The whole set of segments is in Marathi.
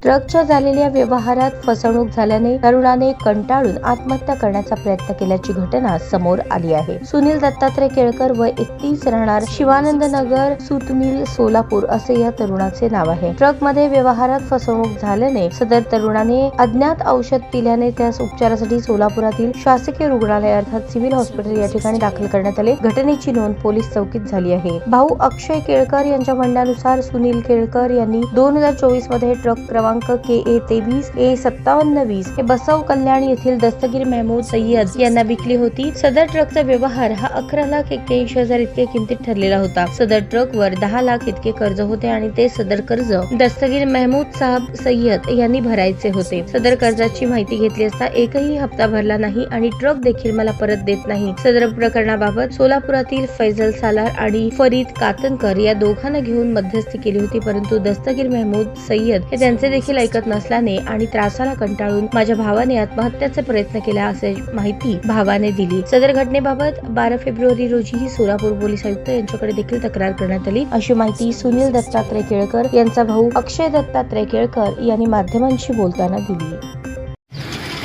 ट्रकच्या झालेल्या व्यवहारात फसवणूक झाल्याने तरुणाने कंटाळून आत्महत्या करण्याचा प्रयत्न केल्याची घटना समोर आली आहे। सुनील दत्तात्रय केळकर वय 31 राहणार शिवानंद नगर सुतमिल सोलापूर असे या तरुणाचे नाव आहे। ट्रक मध्ये व्यवहारात फसवणूक झाल्याने सदर तरुणाने अज्ञात औषध पिल्याने त्यास उपचारासाठी सोलापुरातील शासकीय रुग्णालय अर्थात सिव्हिल हॉस्पिटल या ठिकाणी दाखल करण्यात आले। घटनेची नोंद पोलीस चौकीत झाली आहे। भाऊ अक्षय केळकर यांच्या म्हणण्यानुसार सुनील केळकर यांनी 2024 मध्ये ट्रक क्रमांक KA 23 A5720 हे बसव कल्याण येथील दस्तगीर महमूद सय्यद यांना विकली होती। सदर ट्रकचा व्यवहार हा 11,81,000 इतके किमतीत ठरलेला होता। सदर ट्रक वर 10 लाख इतके कर्ज होते आणि ते सदर कर्ज दस्तगीर महमूद साहब सय्यद यांनी भरायचे होते। सदर कर्जाची माहिती घेतली असता एकही हप्ता भरला नाही आणि ट्रक देखील मला परत देत नाही। सदर प्रकरणाबाबत सोलापुरातील फैजल सालार आणि फरीद कातनकर या दोघांना घेऊन मध्यस्थी केली होती, परंतु दस्तगीर महमूद सय्यद हे त्यांचे देखील ऐकत नसल्याने आणि त्रासाला कंटाळून माझ्या भावाने आत्महत्याचा प्रयत्न केला असे माहिती भावाने दिली। सदर घटनेबाबत 12 फेब्रुवारी रोजी सोलापूर पोलीस आयुक्त यांच्याकडे देखील तक्रार करण्यात आली अशी माहिती सुनील दत्तात्रय केळकर यांचा भाऊ अक्षय दत्तात्रय केळकर यांनी माध्यमांशी बोलताना दिली।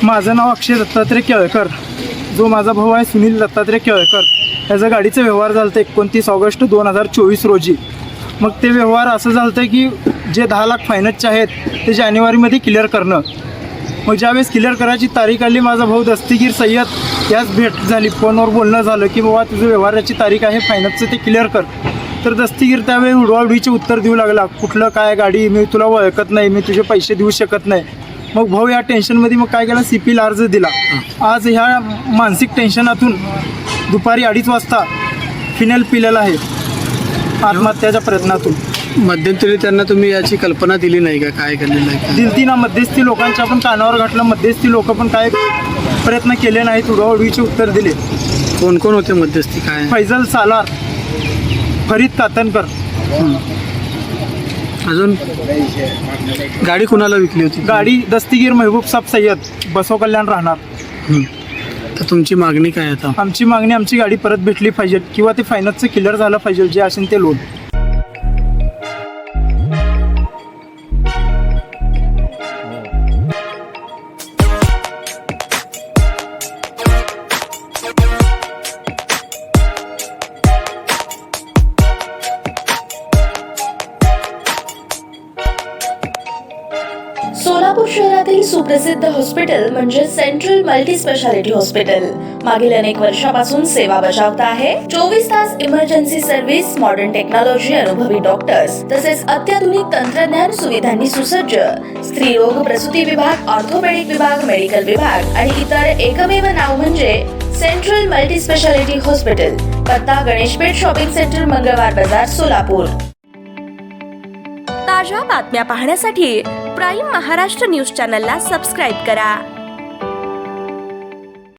माझं नाव अक्षय दत्तात्रय केळकर, जो माझा भाऊ आहे सुनील दत्तात्रय केळकर, याचा गाडीचा व्यवहार झाला 29 ऑगस्ट 2024 रोजी। मग ते व्यवहार असं झालं की जे 10 लाख फायनान्सचे आहेत ते जानेवारीमध्ये क्लिअर करणं। मग ज्यावेळेस क्लिअर करायची तारीख आली, माझा भाऊ दस्तगीर सय्यद याच भेट झाली, फोनवर बोलणं झालं की बाबा तुझं व्यवहाराची तारीख आहे फायनान्सचं ते क्लिअर कर। तर दस्तगीर त्यावेळी उडवाउडवीचे उत्तर देऊ लागला, कुठलं काय गाडी, मी तुला ओळखत नाही, मी तुझे पैसे देऊ शकत नाही। मग भाऊ या टेन्शनमध्ये मग काय केलं, CPL अर्ज दिला। आज ह्या मानसिक टेन्शनातून दुपारी 2:30 वाजता फिनेल पिलेला आहे आत्महत्याच्या प्रयत्नातून। मध्यंतरी त्यांना तुम्ही याची कल्पना दिली नाही का, काय केलेलं आहे? दिलती ना, मध्यस्थी लोकांच्या पण कानावर घातलं, मध्यस्थी लोक पण काय प्रयत्न केले नाहीत, उडवाउडवीचे उत्तर दिले। कोण कोण होते मध्यस्थी? काय? फैजल सालार, फरीद कातनकर। अजून गाडी कुणाला विकली होती? गाडी दस्तगीर महबूब साहब सय्यद, बसव कल्याण राहणार। तर तुमची मागणी काय आता? आमची मागणी आमची गाडी परत भेटली पाहिजे किंवा ते फायनान्सचं क्लिअर झालं पाहिजे, जे असेल ते लोन। सोलापूर शहरातील सुप्रसिद्ध हॉस्पिटल म्हणजे सेंट्रल मल्टी स्पेशालिटी हॉस्पिटल मागील अनेक वर्षापासून सेवा बजावत आहे। 24 तास इमर्जन्सी सर्व्हिस, मॉडर्न टेक्नॉलॉजी, अनुभवी डॉक्टर्स तसेच अत्याधुनिक तंत्रज्ञान सुविधांनी सुसज्ज स्त्रीरोग प्रसूती विभाग, ऑर्थोपेडिक विभाग, मेडिकल विभाग आणि इतर एकमेव नाव म्हणजे सेंट्रल मल्टी स्पेशालिटी हॉस्पिटल। पत्ता गणेशपेठ शॉपिंग सेंटर, मंगळवार बाजार, सोलापूर। ताज्या बातम्या पाहण्यासाठी प्राईम महाराष्ट्र न्यूज चॅनलला सबस्क्राईब करा।